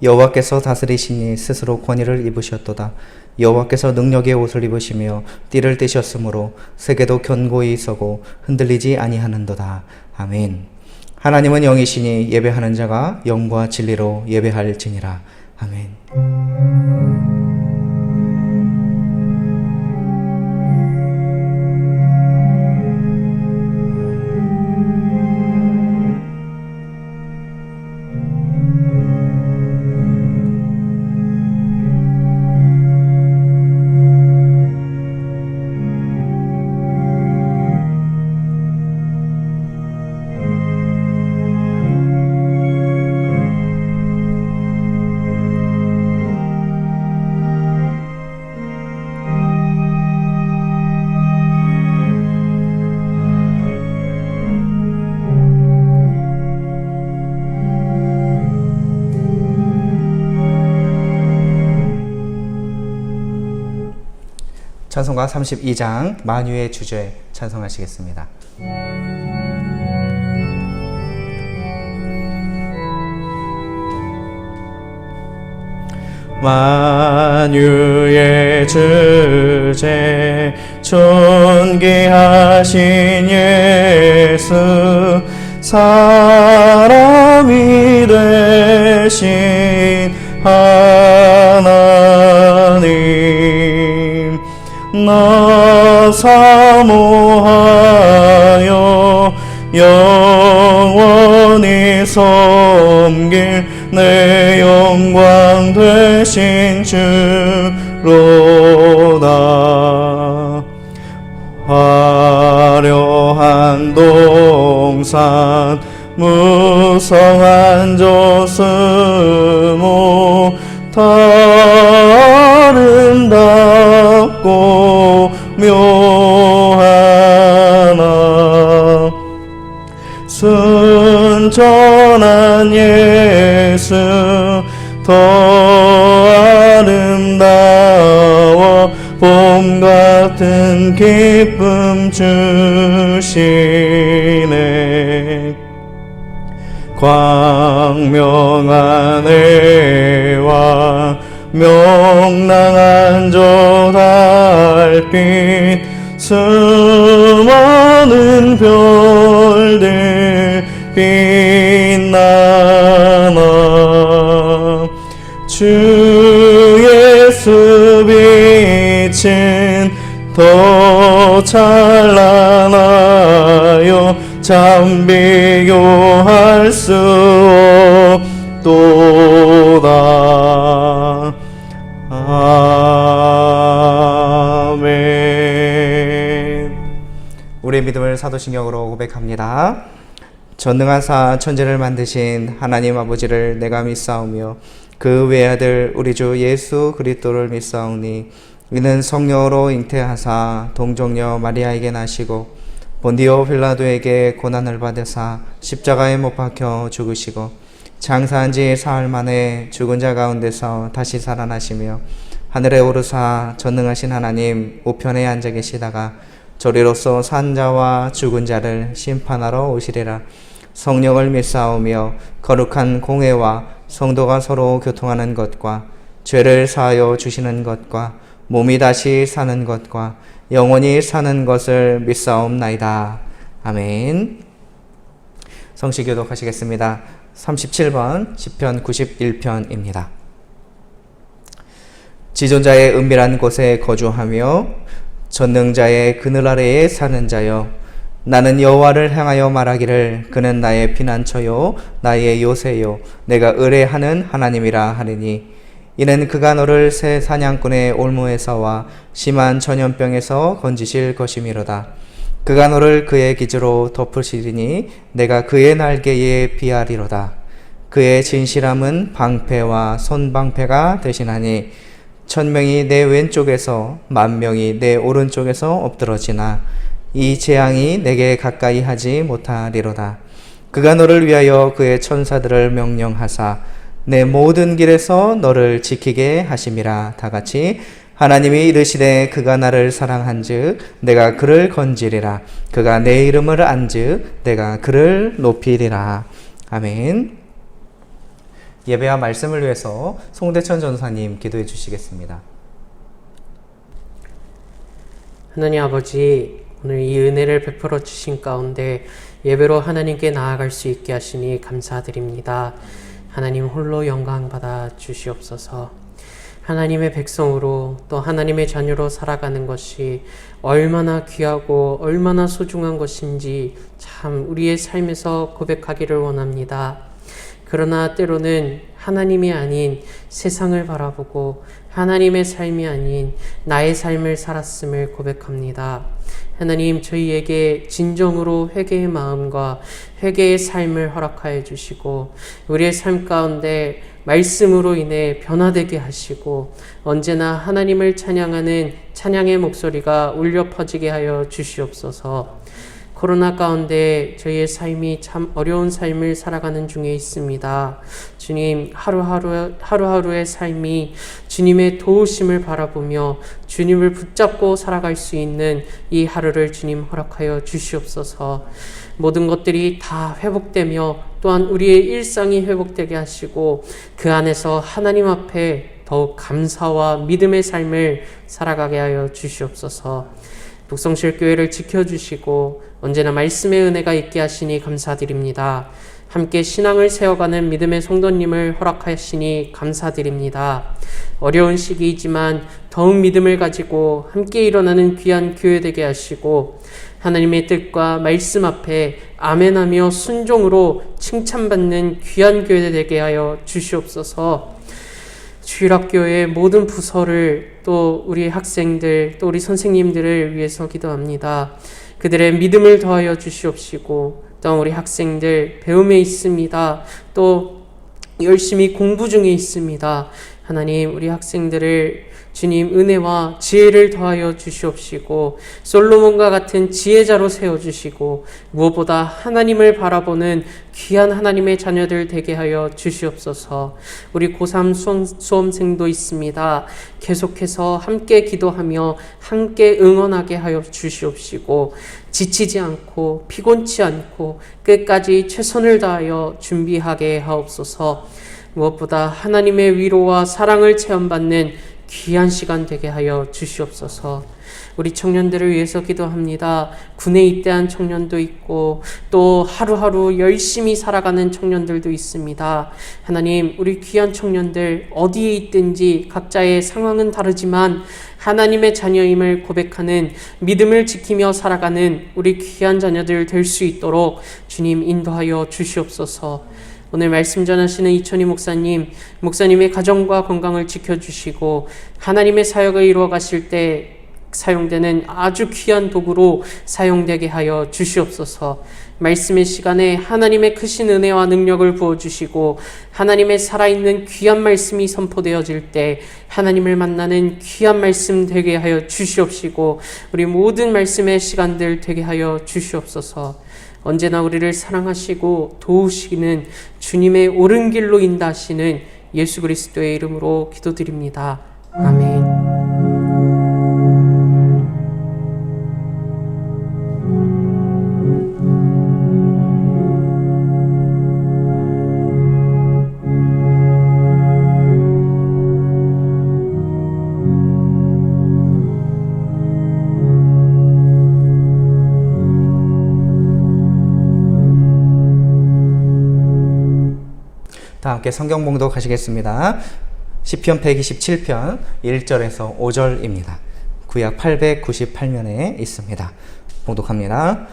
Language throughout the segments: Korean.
여호와께서 다스리시니 스스로 권위를 입으셨도다. 여호와께서 능력의 옷을 입으시며 띠를 떼셨으므로 세계도 견고히 서고 흔들리지 아니하는도다. 아멘. 하나님은 영이시니 예배하는 자가 영과 진리로 예배할지니라. 아멘. 찬송가 32장 만유의 주제 찬송하시겠습니다. 만유의 주제 존귀하신 예수 사람이 되신 하나님 나 사모하여 영원히 섬길 내 영광 되신 주로다. 화려한 동산 무성한 조수모 아름답고 묘하나 순전한 예수 더 아름다워 봄 같은 기쁨 주시네. 광명한 해와 명랑한 저 달빛 수많은 별들 빛나나 주 예수 빛은 더 찬란하여 참 비교할 수 없도다. 아멘. 우리의 믿음을 사도신경으로 고백합니다. 전능하사 천지를 만드신 하나님 아버지를 내가 믿사오며 그 외아들 우리 주 예수 그리스도를 믿사오니 이는 성령으로 잉태하사 동정녀 마리아에게 나시고 본디오 빌라도에게 고난을 받으사 십자가에 못 박혀 죽으시고 장사한 지 사흘 만에 죽은 자 가운데서 다시 살아나시며 하늘에 오르사 전능하신 하나님 우편에 앉아 계시다가 저리로서 산 자와 죽은 자를 심판하러 오시리라. 성령을 믿사오며 거룩한 공회와 성도가 서로 교통하는 것과 죄를 사하여 주시는 것과 몸이 다시 사는 것과 영원히 사는 것을 믿사옵나이다. 아멘. 성시 교독하시겠습니다. 37번 시편 91편입니다. 지존자의 은밀한 곳에 거주하며 전능자의 그늘 아래에 사는 자여, 나는 여호와를 향하여 말하기를 그는 나의 피난처요 나의 요새요 내가 의뢰하는 하나님이라 하리니, 이는 그가 너를 새 사냥꾼의 올무에서와 심한 전염병에서 건지실 것이미로다. 그가 너를 그의 기지로 덮으시리니 내가 그의 날개에 비하리로다. 그의 진실함은 방패와 손방패가 되시나니 1000명이 내 왼쪽에서 10,000명이 내 오른쪽에서 엎드러지나 이 재앙이 내게 가까이 하지 못하리로다. 그가 너를 위하여 그의 천사들을 명령하사 내 모든 길에서 너를 지키게 하심이라. 다같이 하나님이 이르시되 그가 나를 사랑한즉 내가 그를 건지리라. 그가 내 이름을 안즉 내가 그를 높이리라. 아멘. 예배와 말씀을 위해서 송대천 전사님 기도해 주시겠습니다. 하나님 아버지, 오늘 이 은혜를 베풀어 주신 가운데 예배로 하나님께 나아갈 수 있게 하시니 감사드립니다. 하나님 홀로 영광 받아 주시옵소서. 하나님의 백성으로 또 하나님의 자녀로 살아가는 것이 얼마나 귀하고 얼마나 소중한 것인지 참 우리의 삶에서 고백하기를 원합니다. 그러나 때로는 하나님이 아닌 세상을 바라보고 하나님의 삶이 아닌 나의 삶을 살았음을 고백합니다. 하나님, 저희에게 진정으로 회개의 마음과 회개의 삶을 허락하여 주시고 우리의 삶 가운데 말씀으로 인해 변화되게 하시고 언제나 하나님을 찬양하는 찬양의 목소리가 울려 퍼지게 하여 주시옵소서. 코로나 가운데 저희의 삶이 참 어려운 삶을 살아가는 중에 있습니다. 주님, 하루하루의 삶이 주님의 도우심을 바라보며 주님을 붙잡고 살아갈 수 있는 이 하루를 주님 허락하여 주시옵소서. 모든 것들이 다 회복되며 또한 우리의 일상이 회복되게 하시고 그 안에서 하나님 앞에 더욱 감사와 믿음의 삶을 살아가게 하여 주시옵소서. 북성실교회를 지켜주시고 언제나 말씀의 은혜가 있게 하시니 감사드립니다. 함께 신앙을 세워가는 믿음의 성도님을 허락하시니 감사드립니다. 어려운 시기이지만 더욱 믿음을 가지고 함께 일어나는 귀한 교회 되게 하시고 하나님의 뜻과 말씀 앞에 아멘하며 순종으로 칭찬받는 귀한 교회 되게 하여 주시옵소서. 주일학교의 모든 부서를 또 우리 학생들 또 우리 선생님들을 위해서 기도합니다. 그들의 믿음을 더하여 주시옵시고 또 우리 학생들 배움에 있습니다. 또 열심히 공부 중에 있습니다. 하나님, 우리 학생들을 주님 은혜와 지혜를 더하여 주시옵시고 솔로몬과 같은 지혜자로 세워주시고 무엇보다 하나님을 바라보는 귀한 하나님의 자녀들 되게 하여 주시옵소서. 우리 고3 수험생도 있습니다. 계속해서 함께 기도하며 함께 응원하게 하여 주시옵시고 지치지 않고 피곤치 않고 끝까지 최선을 다하여 준비하게 하옵소서. 무엇보다 하나님의 위로와 사랑을 체험받는 귀한 시간 되게 하여 주시옵소서. 우리 청년들을 위해서 기도합니다. 군에 입대한 청년도 있고 또 하루하루 열심히 살아가는 청년들도 있습니다. 하나님, 우리 귀한 청년들 어디에 있든지 각자의 상황은 다르지만 하나님의 자녀임을 고백하는 믿음을 지키며 살아가는 우리 귀한 자녀들 될 수 있도록 주님 인도하여 주시옵소서. 오늘 말씀 전하시는 이천희 목사님의 가정과 건강을 지켜주시고 하나님의 사역을 이루어 가실 때 사용되는 아주 귀한 도구로 사용되게 하여 주시옵소서. 말씀의 시간에 하나님의 크신 은혜와 능력을 부어주시고 하나님의 살아있는 귀한 말씀이 선포되어질 때 하나님을 만나는 귀한 말씀 되게 하여 주시옵시고 우리 모든 말씀의 시간들 되게 하여 주시옵소서. 언제나 우리를 사랑하시고 도우시는 주님의 옳은 길로 인도하시는 예수 그리스도의 이름으로 기도드립니다. 아멘. 다 함께 성경 봉독하시겠습니다. 시편 127편 1절에서 5절입니다. 구약 898면에 있습니다. 봉독합니다.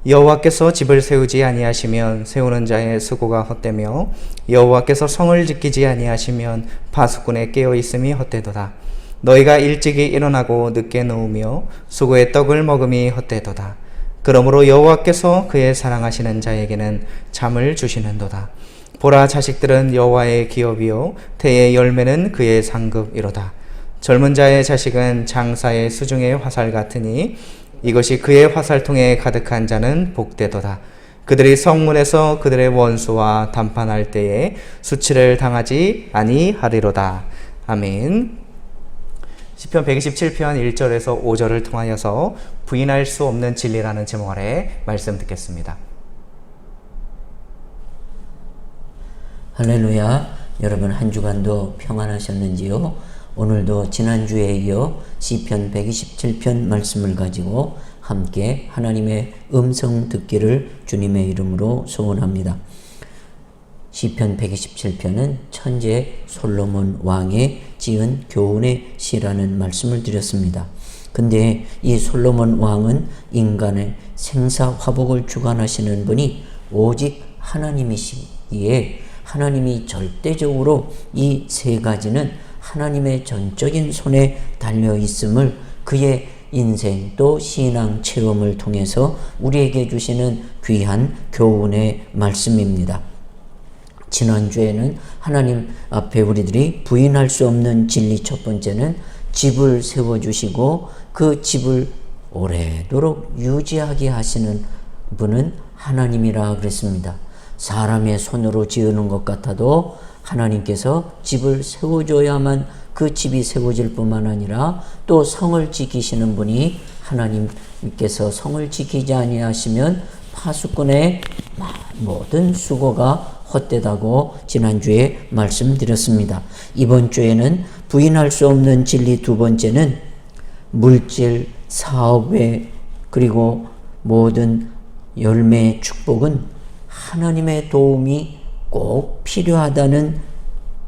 여호와께서 집을 세우지 아니하시면 세우는 자의 수고가 헛되며 여호와께서 성을 지키지 아니하시면 파수꾼의 깨어 있음이 헛되도다. 너희가 일찍이 일어나고 늦게 누우며 수고의 떡을 먹음이 헛되도다. 그러므로 여호와께서 그의 사랑하시는 자에게는 잠을 주시는도다. 보라, 자식들은 여호와의 기업이요 태의 열매는 그의 상급이로다. 젊은 자의 자식은 장사의 수중의 화살 같으니 이것이 그의 화살통에 가득한 자는 복되도다. 그들이 성문에서 그들의 원수와 담판할 때에 수치를 당하지 아니하리로다. 아멘. 시편 127편 1절에서 5절을 통하여서 부인할 수 없는 진리라는 제목 아래 말씀 듣겠습니다. 할렐루야. 여러분 한 주간도 평안하셨는지요? 오늘도 지난주에 이어 시편 127편 말씀을 가지고 함께 하나님의 음성 듣기를 주님의 이름으로 소원합니다. 시편 127편은 천재 솔로몬 왕의 지은 교훈의 시라는 말씀을 드렸습니다. 근데 이 솔로몬 왕은 인간의 생사화복을 주관하시는 분이 오직 하나님이시기에 하나님이 절대적으로 이 세 가지는 하나님의 전적인 손에 달려 있음을 그의 인생 또 신앙 체험을 통해서 우리에게 주시는 귀한 교훈의 말씀입니다. 지난주에는 하나님 앞에 우리들이 부인할 수 없는 진리 첫 번째는 집을 세워주시고 그 집을 오래도록 유지하게 하시는 분은 하나님이라 그랬습니다. 사람의 손으로 지으는 것 같아도 하나님께서 집을 세워줘야만 그 집이 세워질 뿐만 아니라 또 성을 지키시는 분이 하나님께서 성을 지키지 아니하시면 파수꾼의 모든 수고가 헛되다고 지난주에 말씀드렸습니다. 이번 주에는 부인할 수 없는 진리 두 번째는 물질, 사업에 그리고 모든 열매의 축복은 하나님의 도움이 꼭 필요하다는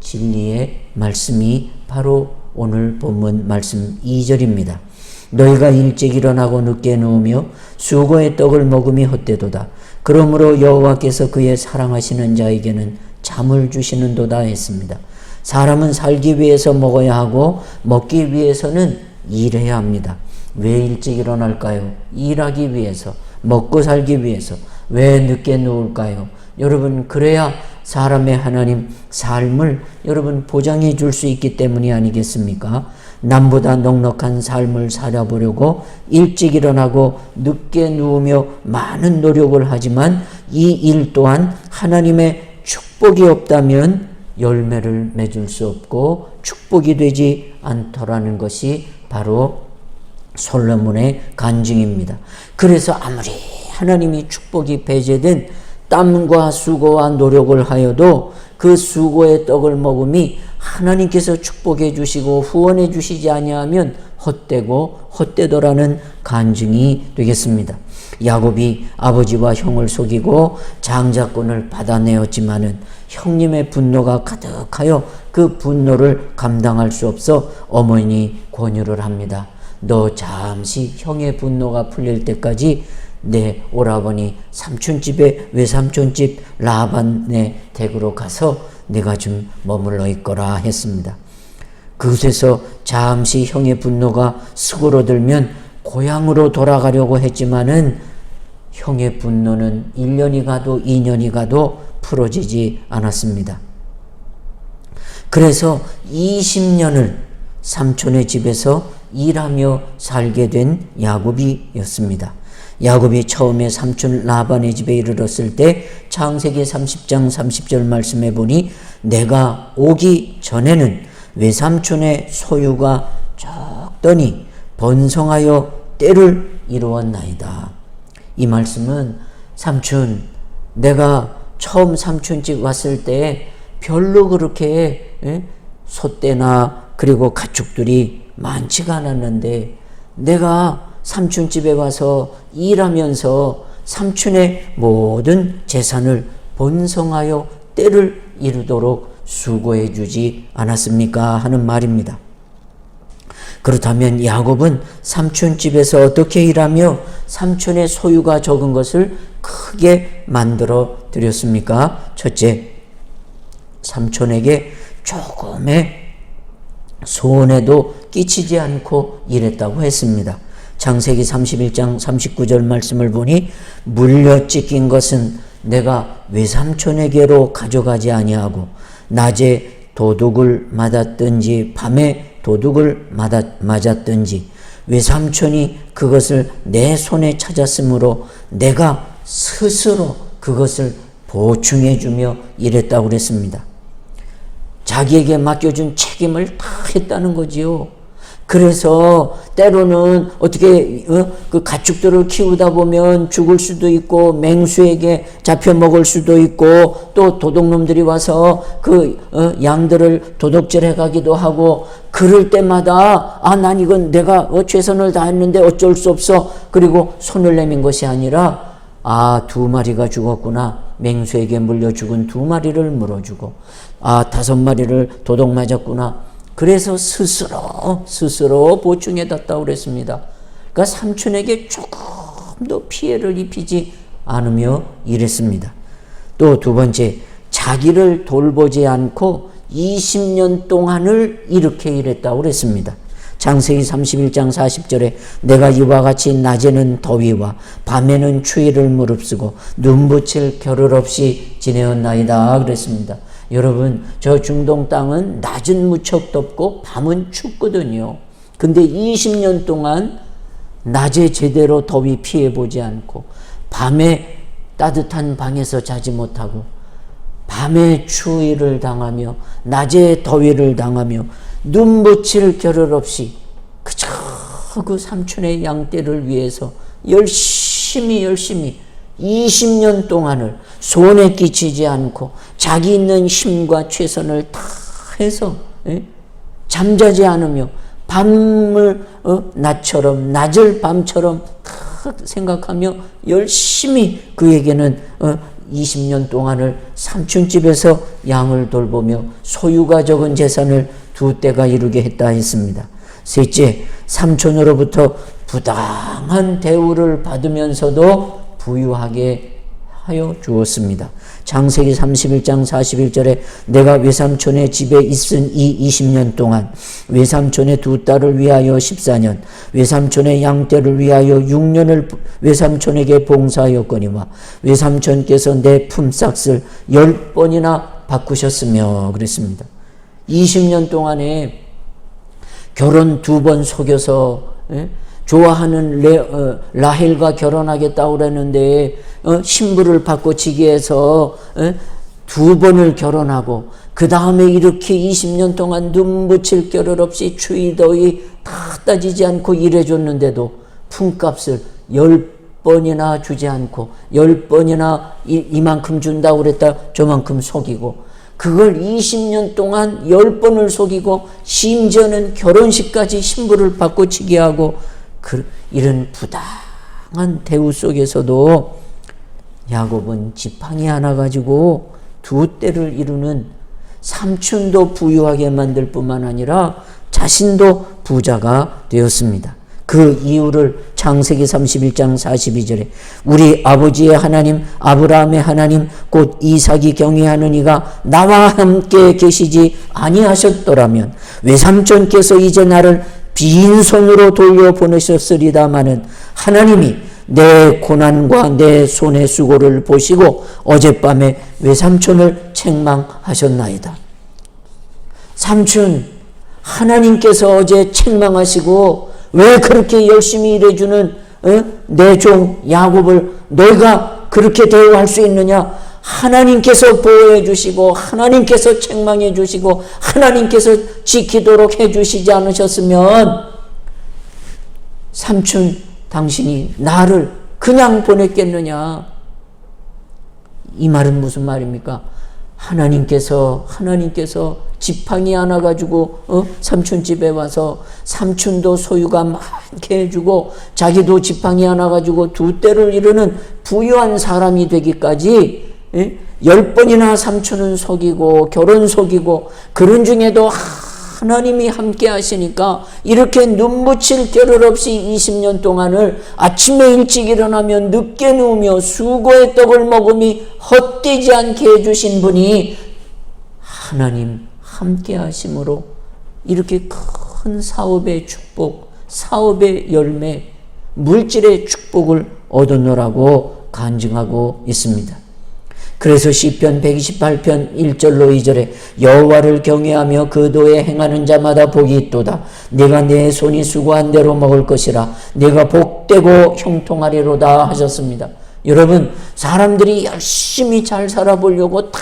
진리의 말씀이 바로 오늘 본문 말씀 2절입니다. 너희가 일찍 일어나고 늦게 누우며 수고의 떡을 먹음이 헛되도다. 그러므로 여호와께서 그의 사랑하시는 자에게는 잠을 주시는도다 했습니다. 사람은 살기 위해서 먹어야 하고 먹기 위해서는 일해야 합니다. 왜 일찍 일어날까요? 일하기 위해서, 먹고 살기 위해서. 왜 늦게 누울까요? 여러분, 그래야 사람의 하나님 삶을 여러분 보장해 줄 수 있기 때문이 아니겠습니까? 남보다 넉넉한 삶을 살아보려고 일찍 일어나고 늦게 누우며 많은 노력을 하지만 이 일 또한 하나님의 축복이 없다면 열매를 맺을 수 없고 축복이 되지 않더라는 것이 바로 솔로몬의 간증입니다. 그래서 아무리 하나님이 축복이 배제된 땀과 수고와 노력을 하여도 그 수고의 떡을 먹음이 하나님께서 축복해 주시고 후원해 주시지 아니하면 헛되고 헛되더라는 간증이 되겠습니다. 야곱이 아버지와 형을 속이고 장자권을 받아내었지만은 형님의 분노가 가득하여 그 분노를 감당할 수 없어 어머니 권유를 합니다. 너 잠시 형의 분노가 풀릴 때까지 내 오라버니 삼촌집에 외삼촌집 라반의 댁으로 가서 내가 좀 머물러 있거라 했습니다. 그곳에서 잠시 형의 분노가 수그러들면 고향으로 돌아가려고 했지만은 형의 분노는 1년이 가도 2년이 가도 풀어지지 않았습니다. 그래서 20년을 삼촌의 집에서 일하며 살게 된 야곱이었습니다. 야곱이 처음에 삼촌 라반의 집에 이르렀을 때 창세기 30장 30절 말씀해 보니 내가 오기 전에는 외삼촌의 소유가 적더니 번성하여 때를 이루었나이다. 이 말씀은 삼촌, 내가 처음 삼촌집 왔을 때 별로 그렇게 소떼나 그리고 가축들이 많지가 않았는데 내가 삼촌집에 와서 일하면서 삼촌의 모든 재산을 번성하여 때를 이루도록 수고해 주지 않았습니까? 하는 말입니다. 그렇다면 야곱은 삼촌집에서 어떻게 일하며 삼촌의 소유가 적은 것을 크게 만들어 드렸습니까? 첫째, 삼촌에게 조금의 손해도 끼치지 않고 일했다고 했습니다. 창세기 31장 39절 말씀을 보니 물려 찢긴 것은 내가 외삼촌에게로 가져가지 아니하고 낮에 도둑을 맞았든지 밤에 도둑을 맞았든지 외삼촌이 그것을 내 손에 찾았으므로 내가 스스로 그것을 보충해 주며 일했다고 그랬습니다. 자기에게 맡겨준 책임을 다 했다는 거지요. 그래서 때로는 어떻게 그 가축들을 키우다 보면 죽을 수도 있고 맹수에게 잡혀 먹을 수도 있고 또 도둑놈들이 와서 그 양들을 도둑질해 가기도 하고 그럴 때마다 난 이건 내가 최선을 다했는데 어쩔 수 없어. 그리고 손을 내민 것이 아니라 2마리가 죽었구나. 맹수에게 물려 죽은 2마리를 물어주고 5마리를 도둑 맞았구나. 그래서 스스로 보충해 뒀다고 그랬습니다. 그러니까 삼촌에게 조금 더 피해를 입히지 않으며 일했습니다. 또 두 번째, 자기를 돌보지 않고 20년 동안을 이렇게 일했다고 그랬습니다. 창세기 31장 40절에 내가 이와 같이 낮에는 더위와 밤에는 추위를 무릅쓰고 눈붙일 겨를 없이 지내었나이다 그랬습니다. 여러분, 저 중동 땅은 낮은 무척 덥고 밤은 춥거든요. 근데 20년 동안 낮에 제대로 더위 피해보지 않고 밤에 따뜻한 방에서 자지 못하고 밤에 추위를 당하며 낮에 더위를 당하며 눈붙일 겨를 없이 그저 그 삼촌의 양떼를 위해서 열심히 20년 동안을 손에 끼치지 않고 자기 있는 힘과 최선을 다해서 잠자지 않으며 밤을 낮처럼 낮을 밤처럼 다 생각하며 열심히 그에게는 20년 동안을 삼촌집에서 양을 돌보며 소유가 적은 재산을 2떼가 이루게 했다 했습니다. 셋째, 삼촌으로부터 부당한 대우를 받으면서도 부유하게 하여 주었습니다. 창세기 31장 41절에 내가 외삼촌의 집에 있은 이 20년 동안 외삼촌의 2딸을 위하여 14년 외삼촌의 양떼를 위하여 6년을 외삼촌에게 봉사하였거니와 외삼촌께서 내 품삯을 10번이나 바꾸셨으며 그랬습니다. 20년 동안에 결혼 2번 속여서 좋아하는 라헬과 결혼하겠다고 그랬는데 신부를 바꿔치기 해서 2번을 결혼하고 그 다음에 이렇게 20년 동안 눈붙일 겨를 없이 추위 더위 다 따지지 않고 일해줬는데도 품값을 10번이나 주지 않고 10번이나 이만큼 준다고 그랬다 저만큼 속이고 그걸 20년 동안 10번을 속이고 심지어는 결혼식까지 신부를 바꿔치기 하고 이런 부당한 대우 속에서도 야곱은 지팡이 하나 가지고 2떼를 이루는 삼촌도 부유하게 만들 뿐만 아니라 자신도 부자가 되었습니다. 그 이유를 창세기 31장 42절에 우리 아버지의 하나님 아브라함의 하나님 곧 이삭이 경외하는 이가 나와 함께 계시지 아니하셨더라면 외삼촌께서 이제 나를 빈손으로 돌려보내셨으리다마는 하나님이 내 고난과 내 손의 수고를 보시고 어젯밤에 외삼촌을 책망하셨나이다. 삼촌, 하나님께서 어제 책망하시고 왜 그렇게 열심히 일해주는 내 종 야곱을 너희가 그렇게 대우할 수 있느냐? 하나님께서 보호해 주시고 하나님께서 책망해 주시고 하나님께서 지키도록 해 주시지 않으셨으면 삼촌 당신이 나를 그냥 보냈겠느냐? 이 말은 무슨 말입니까? 하나님께서 지팡이 하나 가지고 삼촌 집에 와서 삼촌도 소유가 많게 해주고 자기도 지팡이 하나 가지고 2떼를 이루는 부유한 사람이 되기까지 10번이나 삼촌은 속이고 결혼 속이고 그런 중에도 하나님이 함께 하시니까 이렇게 눈붙일 겨를 없이 20년 동안을 아침에 일찍 일어나면 늦게 누우며 수고의 떡을 먹음이 헛되지 않게 해주신 분이 하나님 함께 하심으로 이렇게 큰 사업의 축복, 사업의 열매, 물질의 축복을 얻었노라고 간증하고 있습니다. 그래서 시편 128편 1절로 2절에 여호와를 경외하며 그 도에 행하는 자마다 복이 있도다. 내가 내 손이 수고한 대로 먹을 것이라. 내가 복되고 형통하리로다 하셨습니다. 여러분, 사람들이 열심히 잘 살아보려고 다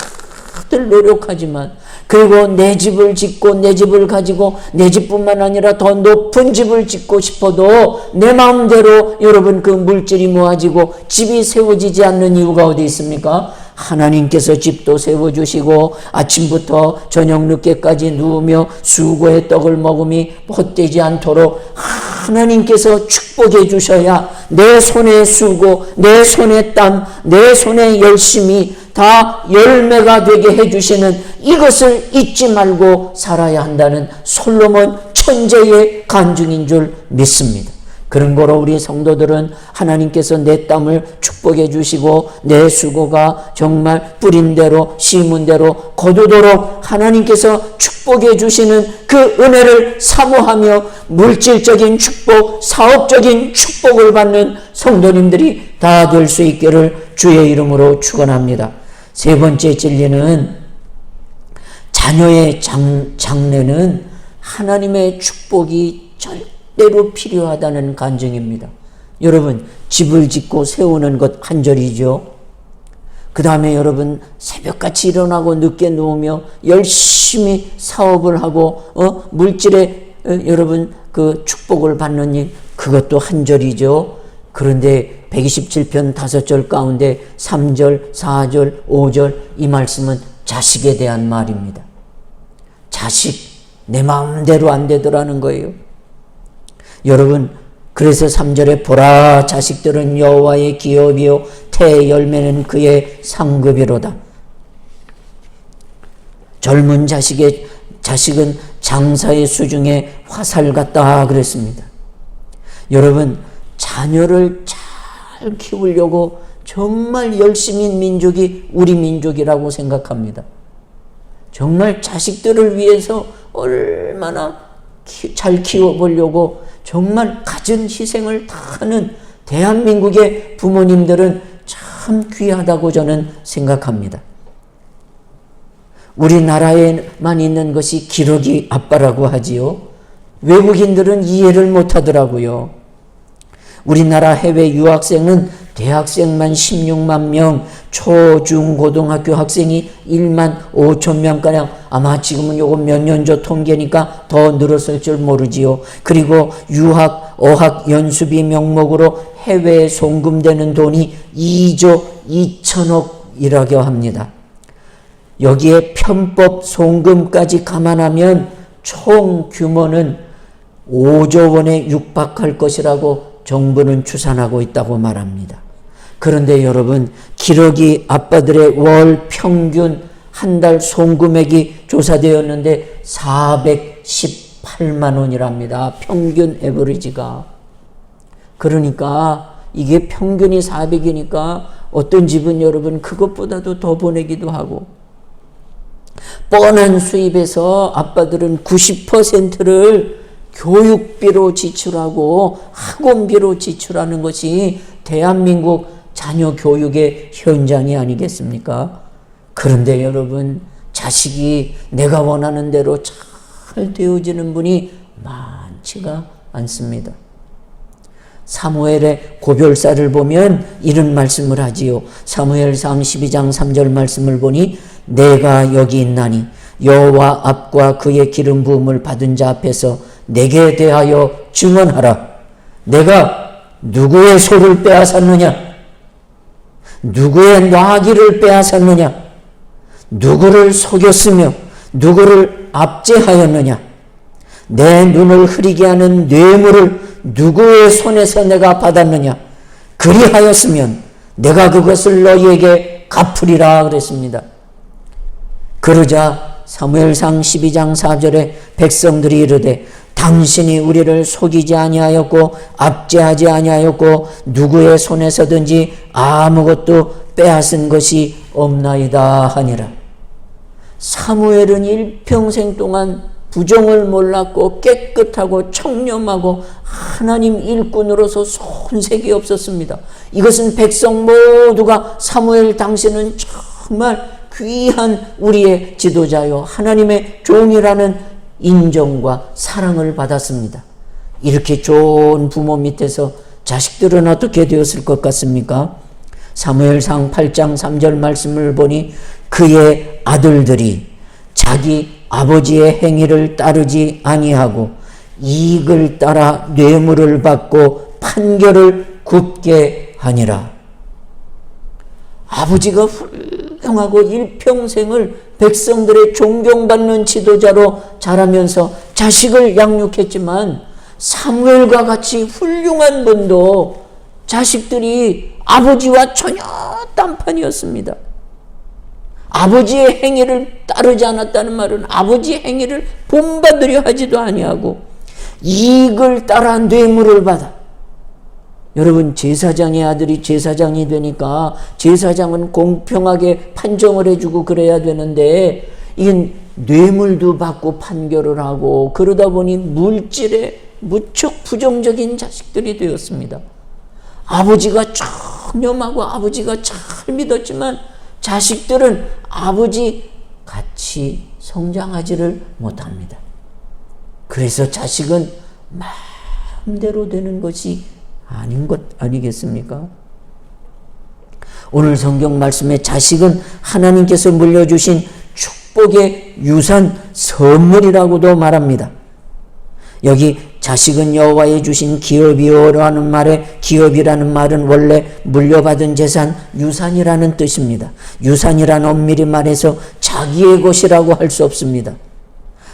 다들 노력하지만, 그리고 내 집을 짓고 내 집을 가지고 내 집뿐만 아니라 더 높은 집을 짓고 싶어도 내 마음대로 여러분 그 물질이 모아지고 집이 세워지지 않는 이유가 어디 있습니까? 하나님께서 집도 세워주시고 아침부터 저녁 늦게까지 누우며 수고의 떡을 먹음이 헛되지 않도록 하나님께서 축복해 주셔야 내 손의 수고, 내 손의 땀, 내 손의 열심이 다 열매가 되게 해주시는 이것을 잊지 말고 살아야 한다는 솔로몬 천재의 간증인 줄 믿습니다. 그런 거로 우리 성도들은 하나님께서 내 땀을 축복해 주시고 내 수고가 정말 뿌린 대로 심은 대로 거두도록 하나님께서 축복해 주시는 그 은혜를 사모하며 물질적인 축복, 사업적인 축복을 받는 성도님들이 다 될 수 있기를 주의 이름으로 축원합니다. 세 번째 진리는 자녀의 장래는 하나님의 축복이 절대로 필요하다는 간증입니다. 여러분, 집을 짓고 세우는 것 한절이죠. 그 다음에 여러분 새벽같이 일어나고 늦게 누우며 열심히 사업을 하고 물질에 여러분 그 축복을 받는 일, 그것도 한절이죠. 그런데 127편 5절 가운데 3절, 4절, 5절 이 말씀은 자식에 대한 말입니다. 자식, 내 마음대로 안 되더라는 거예요. 여러분, 그래서 3절에 보라, 자식들은 여호와의 기업이요 태의 열매는 그의 상급이로다. 젊은 자식은 장사의 수중에 화살 같다 그랬습니다. 여러분, 자녀를 잘 키우려고 정말 열심인 민족이 우리 민족이라고 생각합니다. 정말 자식들을 위해서 얼마나 잘 키워보려고 정말 갖은 희생을 다 하는 대한민국의 부모님들은 참 귀하다고 저는 생각합니다. 우리나라에만 있는 것이 기러기 아빠라고 하지요. 외국인들은 이해를 못하더라고요. 우리나라 해외 유학생은 대학생만 16만 명, 초, 중, 고등학교 학생이 1만 5천 명가량, 아마 지금은 요거 몇 년 전 통계니까 더 늘었을 줄 모르지요. 그리고 유학, 어학 연수비 명목으로 해외에 송금되는 돈이 2조 2천억이라고 합니다. 여기에 편법 송금까지 감안하면 총 규모는 5조 원에 육박할 것이라고 정부는 추산하고 있다고 말합니다. 그런데 여러분, 기러기 아빠들의 월 평균 한 달 송금액이 조사되었는데 418만 원이랍니다. 평균 에버리지가. 그러니까 이게 평균이 400이니까 어떤 집은 여러분 그것보다도 더 보내기도 하고, 뻔한 수입에서 아빠들은 90%를 교육비로 지출하고 학원비로 지출하는 것이 대한민국 자녀 교육의 현장이 아니겠습니까? 그런데 여러분, 자식이 내가 원하는 대로 잘 되어지는 분이 많지가 않습니다. 사무엘의 고별사를 보면 이런 말씀을 하지요. 사무엘상 12장 3절 말씀을 보니 내가 여기 있나니 여호와 앞과 그의 기름 부음을 받은 자 앞에서 내게 대하여 증언하라. 내가 누구의 소를 빼앗았느냐? 누구의 나귀를 빼앗았느냐? 누구를 속였으며 누구를 압제하였느냐? 내 눈을 흐리게 하는 뇌물을 누구의 손에서 내가 받았느냐? 그리하였으면 내가 그것을 너희에게 갚으리라 그랬습니다. 그러자 사무엘상 12장 4절에 백성들이 이르되 당신이 우리를 속이지 아니하였고 압제하지 아니하였고 누구의 손에서든지 아무것도 빼앗은 것이 없나이다 하니라. 사무엘은 일평생 동안 부정을 몰랐고 깨끗하고 청렴하고 하나님 일꾼으로서 손색이 없었습니다. 이것은 백성 모두가 사무엘 당신은 정말 귀한 우리의 지도자요 하나님의 종이라는 인정과 사랑을 받았습니다. 이렇게 좋은 부모 밑에서 자식들은 어떻게 되었을 것 같습니까? 사무엘상 8장 3절 말씀을 보니 그의 아들들이 자기 아버지의 행위를 따르지 아니하고 이익을 따라 뇌물을 받고 판결을 굽게 하니라. 아버지가 훌륭하고 일평생을 백성들의 존경받는 지도자로 자라면서 자식을 양육했지만 사무엘과 같이 훌륭한 분도 자식들이 아버지와 전혀 딴판이었습니다. 아버지의 행위를 따르지 않았다는 말은 아버지의 행위를 본받으려 하지도 아니하고 이익을 따라 뇌물을 받아. 여러분, 제사장의 아들이 제사장이 되니까 제사장은 공평하게 판정을 해주고 그래야 되는데 이게 뇌물도 받고 판결을 하고 그러다 보니 물질에 무척 부정적인 자식들이 되었습니다. 아버지가 청렴하고 아버지가 잘 믿었지만 자식들은 아버지 같이 성장하지를 못합니다. 그래서 자식은 마음대로 되는 것이 아닌 것 아니겠습니까? 오늘 성경 말씀에 자식은 하나님께서 물려주신 축복의 유산 선물이라고도 말합니다. 여기 자식은 여호와의 주신 기업이요라는 말에 기업이라는 말은 원래 물려받은 재산, 유산이라는 뜻입니다. 유산이란 엄밀히 말해서 자기의 것이라고 할 수 없습니다.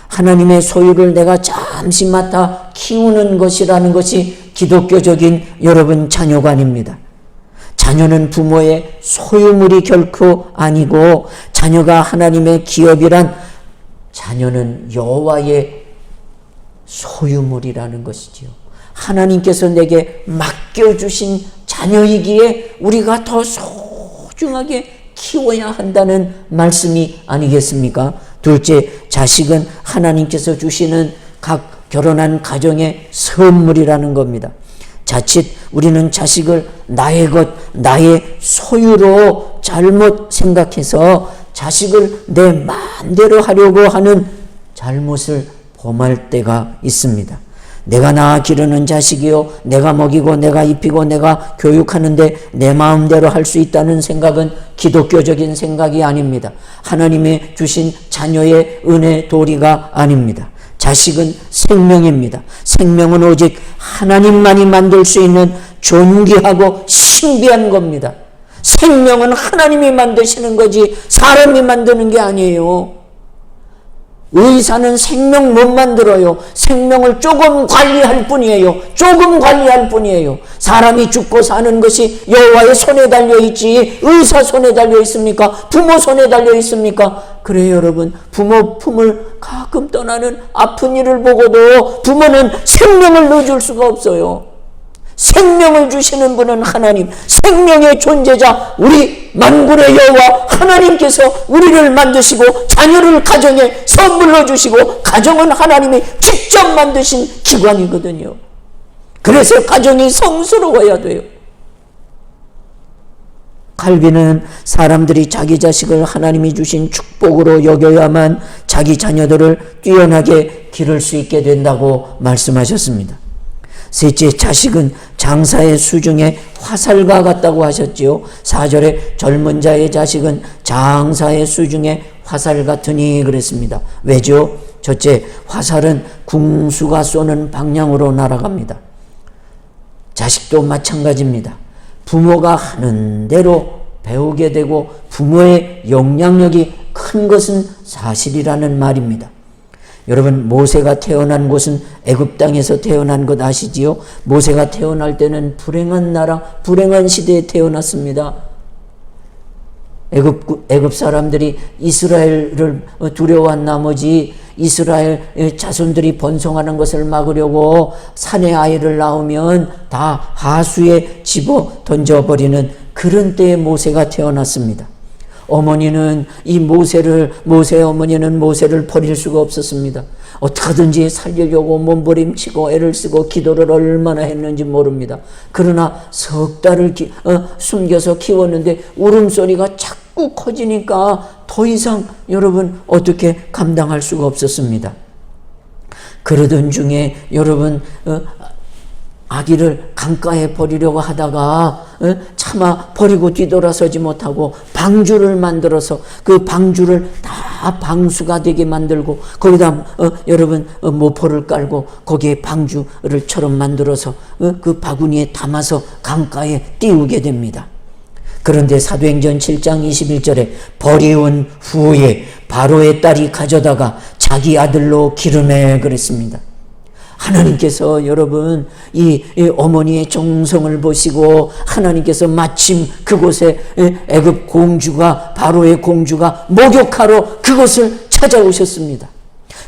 하나님의 소유를 내가 잠시 맡아 키우는 것이라는 것이 기독교적인 여러분 자녀관입니다. 자녀는 부모의 소유물이 결코 아니고 자녀가 하나님의 기업이란 자녀는 여호와의 소유물이라는 것이지요. 하나님께서 내게 맡겨주신 자녀이기에 우리가 더 소중하게 키워야 한다는 말씀이 아니겠습니까? 둘째, 자식은 하나님께서 주시는 각 결혼한 가정의 선물이라는 겁니다. 자칫 우리는 자식을 나의 것, 나의 소유로 잘못 생각해서 자식을 내 마음대로 하려고 하는 잘못을 범할 때가 있습니다. 내가 낳아 기르는 자식이요, 내가 먹이고 내가 입히고 내가 교육하는데 내 마음대로 할 수 있다는 생각은 기독교적인 생각이 아닙니다. 하나님의 주신 자녀의 은혜 도리가 아닙니다. 자식은 생명입니다. 생명은 오직 하나님만이 만들 수 있는 존귀하고 신비한 겁니다. 생명은 하나님이 만드시는 거지 사람이 만드는 게 아니에요. 의사는 생명 못 만들어요. 생명을 조금 관리할 뿐이에요. 조금 관리할 뿐이에요. 사람이 죽고 사는 것이 여호와의 손에 달려 있지 의사 손에 달려 있습니까? 부모 손에 달려 있습니까? 그래요, 여러분. 부모 품을 가끔 떠나는 아픈 일을 보고도 부모는 생명을 넣어줄 수가 없어요. 생명을 주시는 분은 하나님, 생명의 존재자 우리 만군의 여호와 하나님께서 우리를 만드시고 자녀를 가정에 선물로 주시고 가정은 하나님이 직접 만드신 기관이거든요. 그래서 가정이 성스러워야 돼요. 칼빈은 사람들이 자기 자식을 하나님이 주신 축복으로 여겨야만 자기 자녀들을 뛰어나게 기를 수 있게 된다고 말씀하셨습니다. 셋째, 자식은 장사의 수중에 화살과 같다고 하셨지요. 4절에 젊은 자의 자식은 장사의 수중에 화살 같으니 그랬습니다. 왜죠? 첫째, 화살은 궁수가 쏘는 방향으로 날아갑니다. 자식도 마찬가지입니다. 부모가 하는 대로 배우게 되고 부모의 영향력이 큰 것은 사실이라는 말입니다. 여러분, 모세가 태어난 곳은 애굽 땅에서 태어난 것 아시지요? 모세가 태어날 때는 불행한 나라, 불행한 시대에 태어났습니다. 애굽 사람들이 이스라엘을 두려워한 나머지 이스라엘 자손들이 번성하는 것을 막으려고 산의 아이를 낳으면 다 하수에 집어 던져버리는 그런 때에 모세가 태어났습니다. 어머니는 모세의 어머니는 모세를 버릴 수가 없었습니다. 어떻게든지 살리려고 몸부림치고 애를 쓰고 기도를 얼마나 했는지 모릅니다. 그러나 석 달을 숨겨서 키웠는데 울음소리가 자꾸 커지니까 더 이상 여러분 어떻게 감당할 수가 없었습니다. 그러던 중에 여러분 아기를 강가에 버리려고 하다가 차마 버리고 뒤돌아서지 못하고 방주를 만들어서 그 방주를 다 방수가 되게 만들고 거기다 여러분 모포를 깔고 거기에 방주를처럼 만들어서 그 바구니에 담아서 강가에 띄우게 됩니다. 그런데 사도행전 7장 21절에 버리운 후에 바로의 딸이 가져다가 자기 아들로 기르매 그랬습니다. 하나님께서 여러분 이 어머니의 정성을 보시고 하나님께서 마침 그곳에 애굽 공주가 바로의 공주가 목욕하러 그곳을 찾아오셨습니다.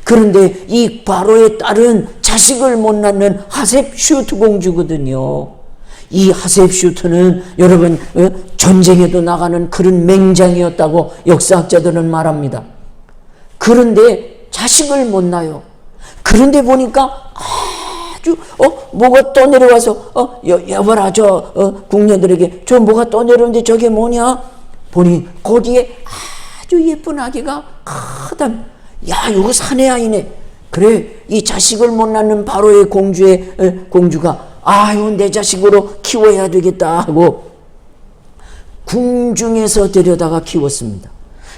그런데 이 바로의 딸은 자식을 못 낳는 하셉슈트 공주거든요. 이 하셉슈트는 여러분 전쟁에도 나가는 그런 맹장이었다고 역사학자들은 말합니다. 그런데 자식을 못 낳아요. 그런데 보니까 아주 뭐가 떠내려와서 여봐라 궁녀들에게 저 뭐가 떠내려오는데 저게 뭐냐 보니 거기에 아주 예쁜 아기가 크다. 야 이거 사내 아이네. 그래 이 자식을 못 낳는 바로의 공주가 이거 내 자식으로 키워야 되겠다 하고 궁중에서 데려다가 키웠습니다.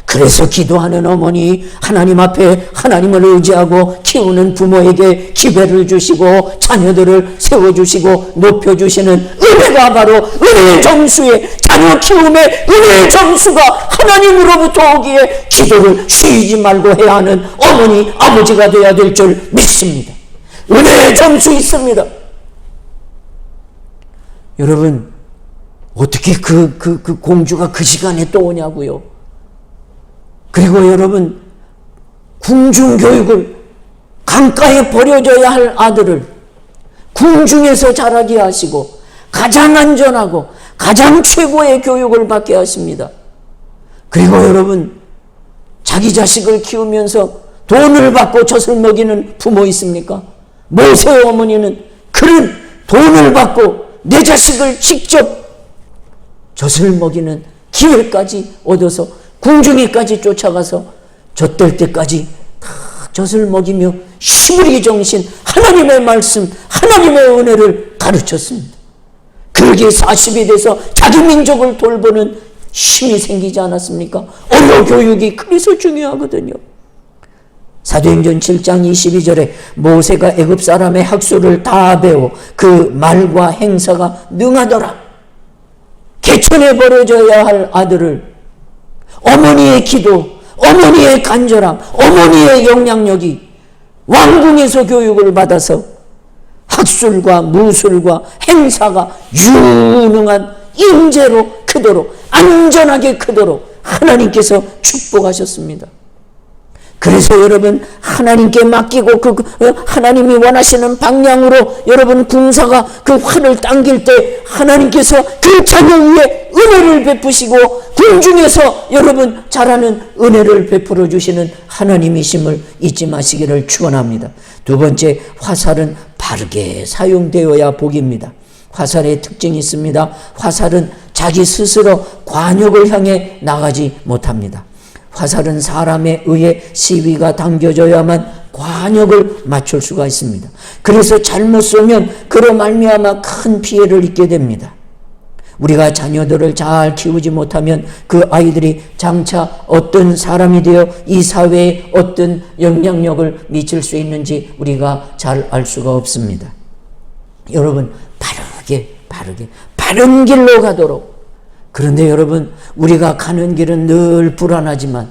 그래서 기도하는 어머니, 하나님 앞에 하나님을 의지하고 키우는 부모에게 기회를 주시고 자녀들을 세워주시고 높여주시는 은혜가 바로 은혜의 점수에 자녀 키움의 은혜의 점수가 하나님으로부터 오기에 기도를 쉬지 말고 해야 하는 어머니, 아버지가 되어야 될 줄 믿습니다. 은혜의 점수 있습니다. 여러분 어떻게 그 공주가 그 시간에 또 오냐고요. 그리고 여러분 궁중교육을 강가에 버려져야 할 아들을 궁중에서 자라게 하시고 가장 안전하고 가장 최고의 교육을 받게 하십니다. 그리고 여러분 자기 자식을 키우면서 돈을 받고 젖을 먹이는 부모 있습니까? 모세의 어머니는 그런 돈을 받고 내 자식을 직접 젖을 먹이는 기회까지 얻어서 궁중에까지 쫓아가서 젖될 때까지 다 젖을 먹이며 시부리 정신, 하나님의 말씀, 하나님의 은혜를 가르쳤습니다. 그러기에 40이 돼서 자기 민족을 돌보는 힘이 생기지 않았습니까? 언어 교육이 그래서 중요하거든요. 사도행전 7장 22절에 모세가 애굽 사람의 학수를 다 배워 그 말과 행사가 능하더라. 개천에 버려져야 할 아들을 어머니의 기도, 어머니의 간절함, 어머니의 영향력이 왕궁에서 교육을 받아서 학술과 무술과 행사가 유능한 인재로 크도록 안전하게 크도록 하나님께서 축복하셨습니다. 그래서 여러분 하나님께 맡기고 하나님이 원하시는 방향으로 여러분 군사가 그 활을 당길 때 하나님께서 그 자녀 위에 은혜를 베푸시고 궁중에서 여러분 자라는 은혜를 베풀어 주시는 하나님이심을 잊지 마시기를 축원합니다. 두 번째, 화살은 바르게 사용되어야 복입니다. 화살의 특징이 있습니다. 화살은 자기 스스로 관역을 향해 나가지 못합니다. 화살은 사람에 의해 시비가 당겨져야만 관역을 맞출 수가 있습니다. 그래서 잘못 쏘면 그로 말미암아 큰 피해를 입게 됩니다. 우리가 자녀들을 잘 키우지 못하면 그 아이들이 장차 어떤 사람이 되어 이 사회에 어떤 영향력을 미칠 수 있는지 우리가 잘 알 수가 없습니다. 여러분 바른 길로 가도록. 그런데 여러분 우리가 가는 길은 늘 불안하지만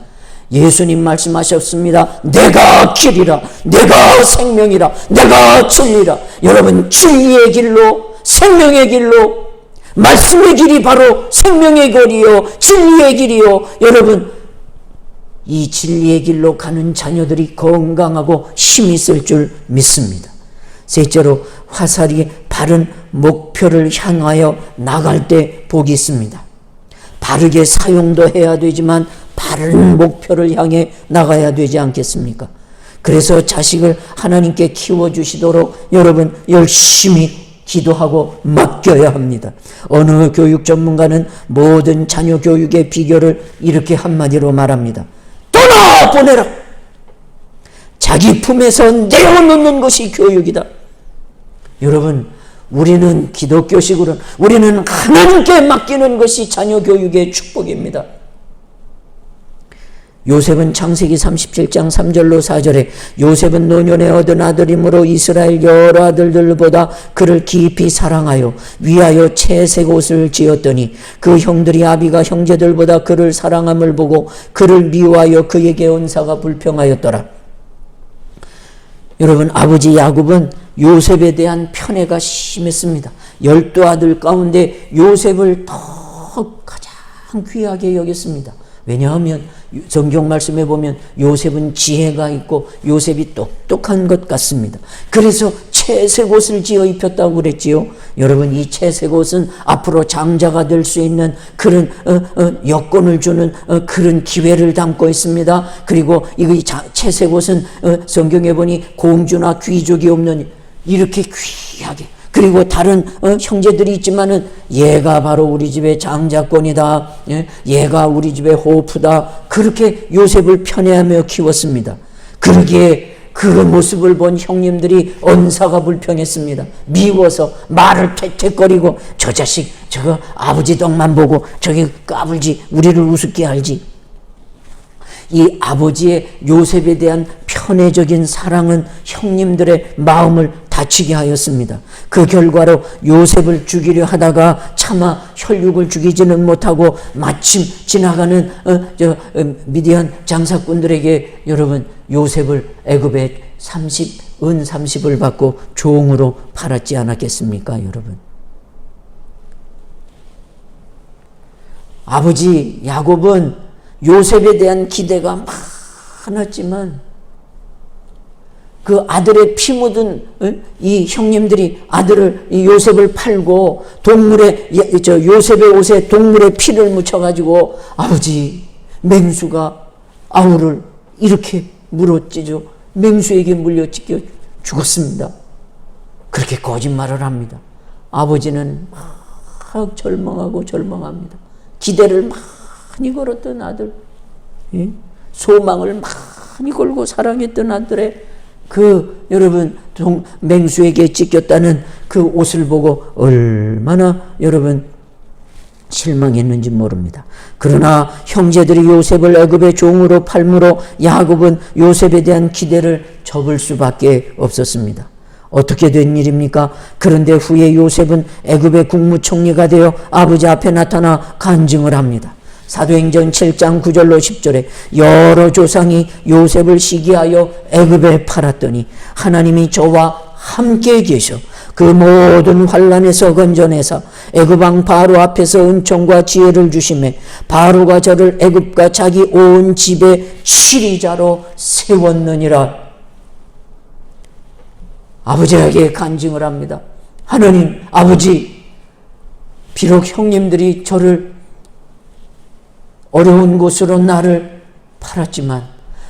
예수님 말씀하셨습니다. 내가 길이라, 내가 생명이라, 내가 진리라. 여러분 진리의 길로, 생명의 길로, 말씀의 길이 바로 생명의 길이요 진리의 길이요. 여러분 이 진리의 길로 가는 자녀들이 건강하고 힘이 있을 줄 믿습니다. 셋째로 화살이 바른 목표를 향하여 나갈 때 복이 있습니다. 바르게 사용도 해야 되지만 바른 목표를 향해 나가야 되지 않겠습니까? 그래서 자식을 하나님께 키워주시도록 여러분 열심히 기도하고 맡겨야 합니다. 어느 교육 전문가는 모든 자녀 교육의 비결을 이렇게 한마디로 말합니다. 떠나보내라. 자기 품에서 내어놓는 것이 교육이다. 여러분 우리는 기독교식으로는 우리는 하나님께 맡기는 것이 자녀 교육의 축복입니다. 요셉은 창세기 37장 3절로 4절에 요셉은 노년에 얻은 아들이므로 이스라엘 여러 아들들보다 그를 깊이 사랑하여 위하여 채색 옷을 지었더니 그 형들이 아비가 형제들보다 그를 사랑함을 보고 그를 미워하여 그에게 은사가 불평하였더라. 여러분, 아버지 야곱은 요셉에 대한 편애가 심했습니다. 12아들 가운데 요셉을 더 가장 귀하게 여겼습니다. 왜냐하면 성경 말씀에 보면 요셉은 지혜가 있고 요셉이 똑똑한 것 같습니다. 그래서 채색 옷을 지어 입혔다고 그랬지요. 여러분, 이 채색 옷은 앞으로 장자가 될 수 있는 그런 여건을 주는 그런 기회를 담고 있습니다. 그리고 이 채색 옷은 성경에 보니 공주나 귀족이 없는 이렇게 귀하게, 그리고 다른 형제들이 있지만은 얘가 바로 우리 집의 장자권이다. 얘가 우리 집의 호프다. 그렇게 요셉을 편애하며 키웠습니다. 그러기에 그 모습을 본 형님들이 언사가 불평했습니다. 미워서 말을 텟텟거리고 저 자식 저거 아버지 덕만 보고 저기 까불지, 우리를 우습게 알지. 이 아버지의 요셉에 대한 편애적인 사랑은 형님들의 마음을 다치게 하였습니다. 그 결과로 요셉을 죽이려 하다가 차마 혈육을 죽이지는 못하고 마침 지나가는 미디안 장사꾼들에게 여러분 요셉을 애굽에 은 30을 받고 종으로 팔았지 않았겠습니까, 여러분? 아버지 야곱은 요셉에 대한 기대가 많았지만 그 아들의 피 묻은 이 형님들이 아들을 이 요셉을 팔고 동물의 요셉의 옷에 동물의 피를 묻혀가지고 아버지 맹수가 아우를 이렇게 물어찢어 맹수에게 물려찢겨 죽었습니다. 그렇게 거짓말을 합니다. 아버지는 막 절망합니다. 기대를 많이 걸었던 아들, 소망을 많이 걸고 사랑했던 아들의 여러분 맹수에게 찢겼다는 그 옷을 보고 얼마나 여러분 실망했는지 모릅니다. 그러나 형제들이 요셉을 애굽의 종으로 팔므로 야곱은 요셉에 대한 기대를 접을 수밖에 없었습니다. 어떻게 된 일입니까? 그런데 후에 요셉은 애굽의 국무총리가 되어 아버지 앞에 나타나 간증을 합니다. 사도행전 7장 9절로 10절에 여러 조상이 요셉을 시기하여 애굽에 팔았더니 하나님이 저와 함께 계셔 그 모든 환난에서 건져내사 애굽 왕 바로 앞에서 은총과 지혜를 주시매 바로가 저를 애굽과 자기 온 집의 치리자로 세웠느니라. 아버지에게 간증을 합니다. 하나님, 아버지, 비록 형님들이 저를 어려운 곳으로 나를 팔았지만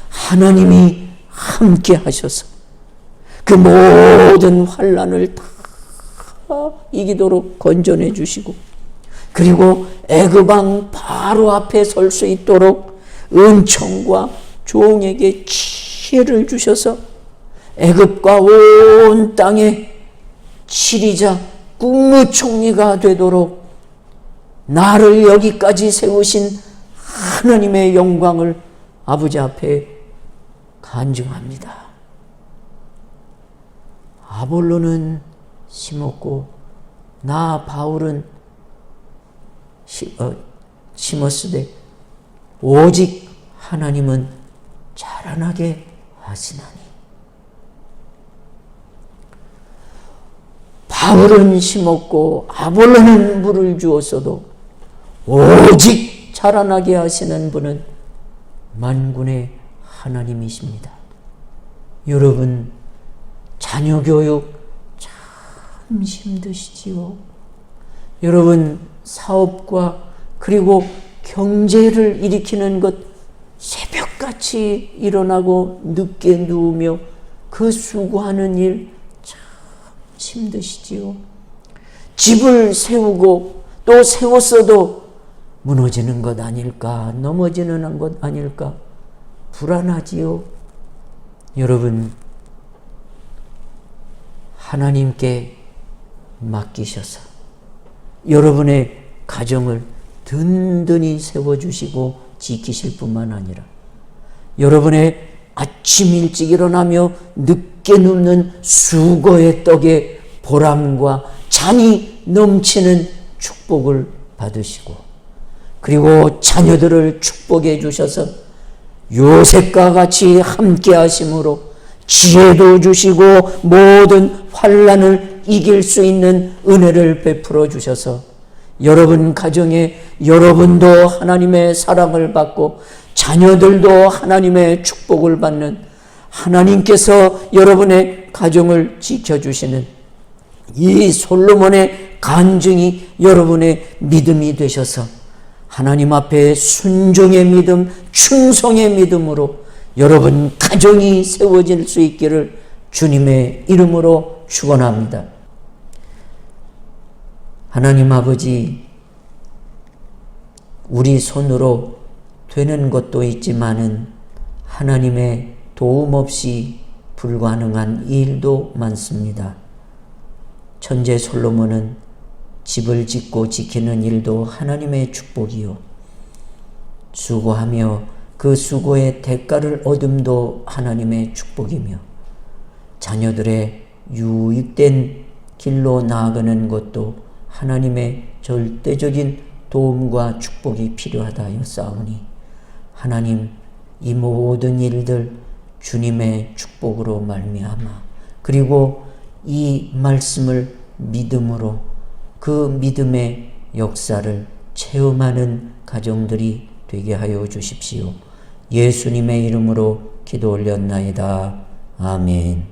하나님이 함께 하셔서 그 모든 환난을 다 이기도록 건져내 주시고 그리고 애굽 왕 바로 앞에 설 수 있도록 은총과 종에게 지혜를 주셔서 애굽과 온 땅에 치리자 국무총리가 되도록 나를 여기까지 세우신 하나님의 영광을 아버지 앞에 간증합니다. 아볼로는 심었고 나 바울은 심었으되 오직 하나님은 자라나게 하시나니. 바울은 심었고 아볼로는 물을 주었어도 오직 자라나게 하시는 분은 만군의 하나님이십니다. 여러분, 자녀 교육 참 힘드시지요. 여러분, 사업과 그리고 경제를 일으키는 것 새벽같이 일어나고 늦게 누우며 그 수고하는 일 참 힘드시지요. 집을 세우고 또 세웠어도 무너지는 것 아닐까, 넘어지는 것 아닐까 불안하지요. 여러분, 하나님께 맡기셔서 여러분의 가정을 든든히 세워주시고 지키실 뿐만 아니라 여러분의 아침 일찍 일어나며 늦게 눕는 수고의 떡에 보람과 잔이 넘치는 축복을 받으시고 그리고 자녀들을 축복해 주셔서 요셉과 같이 함께 하심으로 지혜도 주시고 모든 환난을 이길 수 있는 은혜를 베풀어 주셔서 여러분 가정에 여러분도 하나님의 사랑을 받고 자녀들도 하나님의 축복을 받는 하나님께서 여러분의 가정을 지켜주시는 이 솔로몬의 간증이 여러분의 믿음이 되셔서 하나님 앞에 순종의 믿음, 충성의 믿음으로 여러분 가정이 세워질 수 있기를 주님의 이름으로 축원합니다. 하나님 아버지, 우리 손으로 되는 것도 있지만은 하나님의 도움 없이 불가능한 일도 많습니다. 천재 솔로몬은 집을 짓고 지키는 일도 하나님의 축복이요, 수고하며 그 수고의 대가를 얻음도 하나님의 축복이며 자녀들의 유익된 길로 나아가는 것도 하나님의 절대적인 도움과 축복이 필요하다 하였사오니 하나님, 이 모든 일들 주님의 축복으로 말미암아 그리고 이 말씀을 믿음으로 그 믿음의 역사를 체험하는 가정들이 되게 하여 주십시오. 예수님의 이름으로 기도 올렸나이다. 아멘.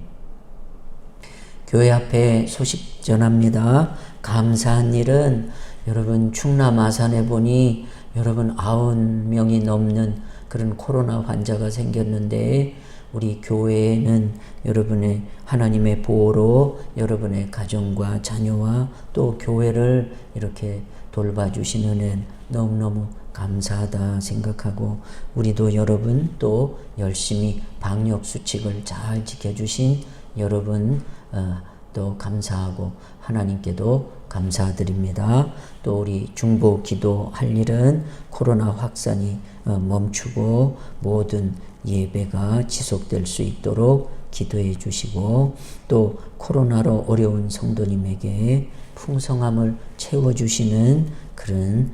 교회 앞에 소식 전합니다. 감사한 일은 여러분 충남 아산에 보니 여러분 90명이 넘는 그런 코로나 환자가 생겼는데 우리 교회에는 여러분의 하나님의 보호로 여러분의 가정과 자녀와 또 교회를 이렇게 돌봐주시는 은 너무너무 감사하다 생각하고 우리도 여러분 또 열심히 방역수칙을 잘 지켜주신 여러분 또 감사하고 하나님께도 감사드립니다. 또 우리 중보 기도할 일은 코로나 확산이 멈추고 모든 예배가 지속될 수 있도록 기도해 주시고 또 코로나로 어려운 성도님에게 풍성함을 채워주시는 그런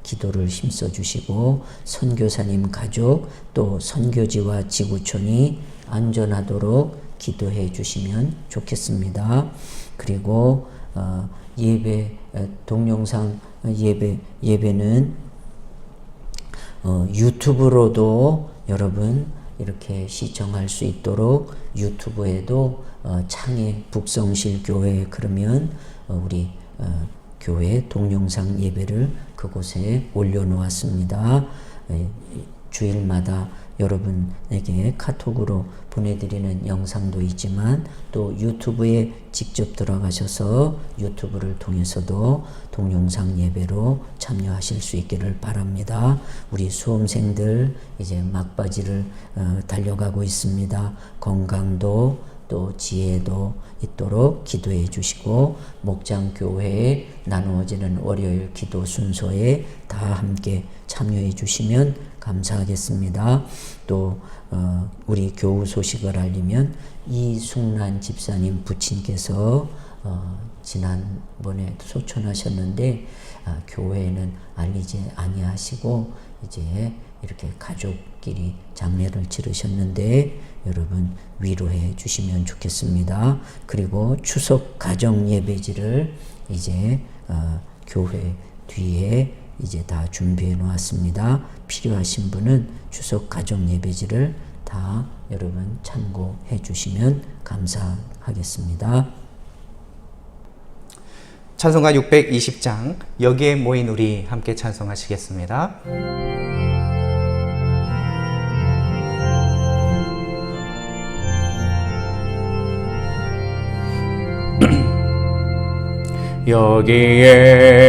기도를 힘써 주시고 선교사님 가족 또 선교지와 지구촌이 안전하도록 기도해 주시면 좋겠습니다. 그리고 예배 동영상 예배는 유튜브로도 여러분 이렇게 시청할 수 있도록 유튜브에도 창의 북성실 교회 그러면 우리 교회 동영상 예배를 그곳에 올려놓았습니다. 주일마다 여러분에게 카톡으로 보내드리는 영상도 있지만 또 유튜브에 직접 들어가셔서 유튜브를 통해서도 동영상 예배로 참여하실 수 있기를 바랍니다. 우리 수험생들 이제 막바지를 달려가고 있습니다. 건강도 또 지혜도 있도록 기도해 주시고 목장교회에 나누어지는 월요일 기도 순서에 다 함께 참여해 주시면 감사하겠습니다. 또 우리 교우 소식을 알리면 이숙란 집사님 부친께서 지난번에 소천하셨는데 교회에는 알리지 아니하시고 이제 이렇게 가족끼리 장례를 치르셨는데 여러분 위로해 주시면 좋겠습니다. 그리고 추석 가정 예배지를 이제 교회 뒤에 이제 다 준비해 놓았습니다. 필요하신 분은 추석 가정 예배지를 다 여러분 참고해 주시면 감사하겠습니다. 찬송가 620장 여기에 모인 우리 함께 찬송하시겠습니다. 여기에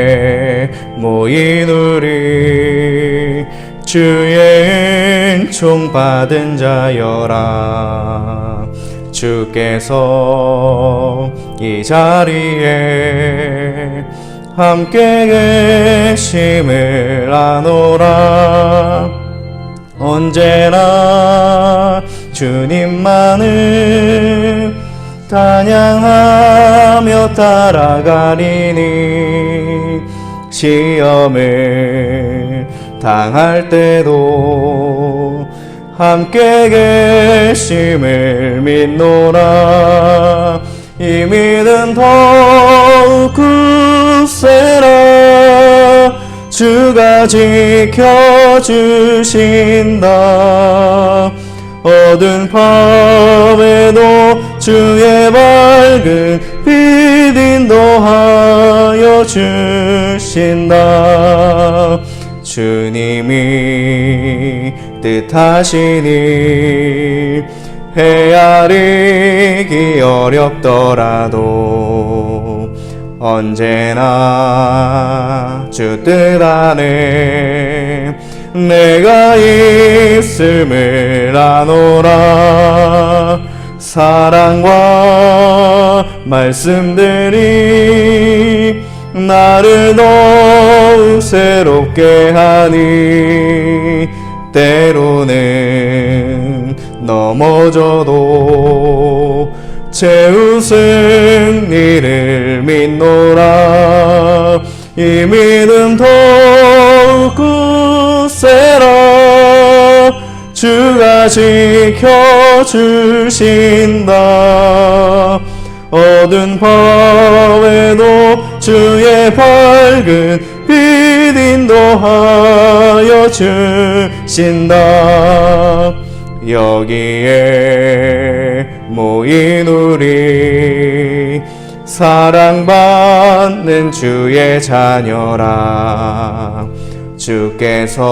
모인 우리 주의 은총 받은 자여라. 주께서 이 자리에 함께 계심을 아노라. 언제나 주님만을 찬양하며 따라가리니 시험을 당할 때도 함께 계심을 믿노라. 이 믿음 더욱 굳세라. 주가 지켜주신다. 어두운 밤에도 주의 밝은 빛 인도하여 주신다. 주님이 뜻하시니 헤아리기 어렵더라도 언제나 주 뜻 안에 내가 있음을 아노라. 사랑과 말씀들이 나를 더욱 새롭게 하니 때로는 넘어져도 채우신 이를 믿노라. 이 믿음 더욱 굳세라. 주가 지켜주신다. 어두운 밤에도 주의 밝은 빛 인도하여 주신다. 여기에 모인 우리 사랑받는 주의 자녀라. 주께서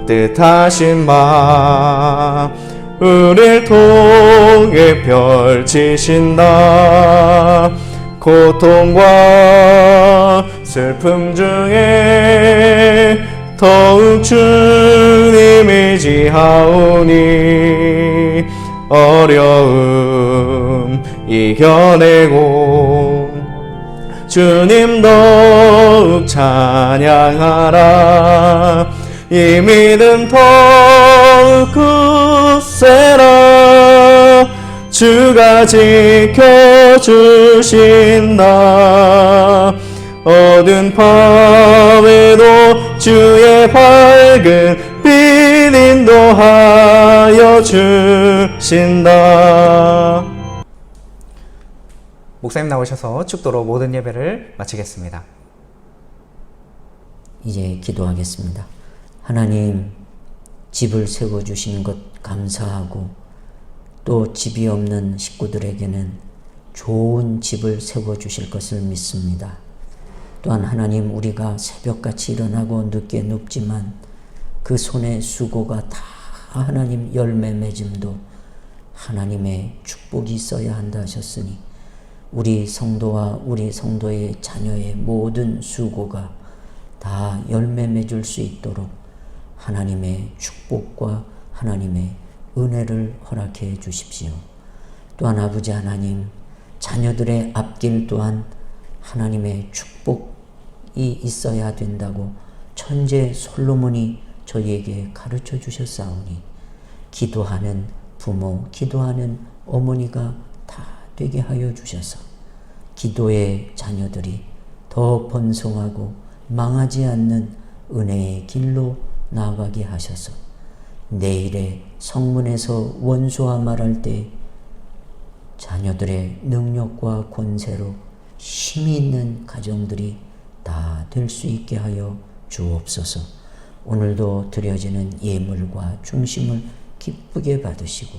뜻하신 바 우릴 통해 펼치신다. 고통과 슬픔 중에 더욱 주님 의지하오니 어려움 이겨내고 주님 더욱 찬양하라. 이 믿음 더욱 굳세라. 주가 지켜주신다. 어두운 밤에도 주의 밝은 빛 인도하여 주신다. 목사님 나오셔서 축도로 모든 예배를 마치겠습니다. 이제 기도하겠습니다. 하나님, 집을 세워주시는 것 감사하고 또 집이 없는 식구들에게는 좋은 집을 세워주실 것을 믿습니다. 또한 하나님, 우리가 새벽같이 일어나고 늦게 눕지만 그 손의 수고가 다 하나님 열매 맺음도 하나님의 축복이 있어야 한다 하셨으니 우리 성도와 우리 성도의 자녀의 모든 수고가 다 열매 맺을 수 있도록 하나님의 축복과 하나님의 은혜를 허락해 주십시오. 또한 아버지 하나님, 자녀들의 앞길 또한 하나님의 축복이 있어야 된다고 천재 솔로몬이 저희에게 가르쳐 주셨사오니 기도하는 부모, 기도하는 어머니가 다 되게 하여 주셔서 기도의 자녀들이 더 번성하고 망하지 않는 은혜의 길로 나아가게 하셔서 내일의 성문에서 원수와 말할 때 자녀들의 능력과 권세로 힘이 있는 가정들이 다 될 수 있게 하여 주옵소서. 오늘도 드려지는 예물과 중심을 기쁘게 받으시고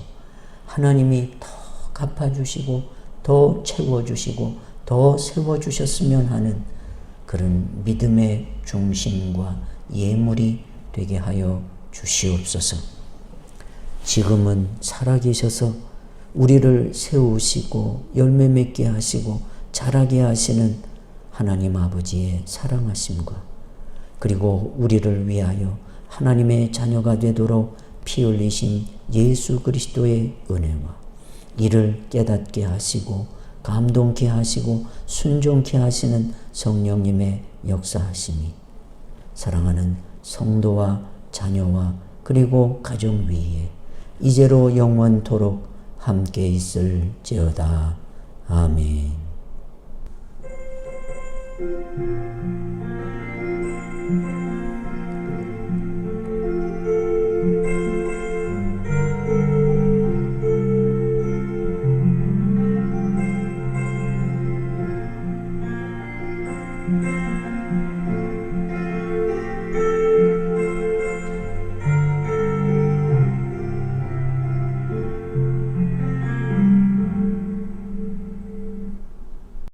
하나님이 더 갚아주시고 더 채워주시고 더 세워주셨으면 하는 그런 믿음의 중심과 예물이 되게 하여 주시옵소서. 지금은 살아계셔서 우리를 세우시고 열매 맺게 하시고 자라게 하시는 하나님 아버지의 사랑하심과 그리고 우리를 위하여 하나님의 자녀가 되도록 피 흘리신 예수 그리스도의 은혜와 이를 깨닫게 하시고 감동케 하시고 순종케 하시는 성령님의 역사하심이 사랑하는 성도와 자녀와 그리고 가정 위에 이제로 영원토록 함께 있을지어다. 아멘.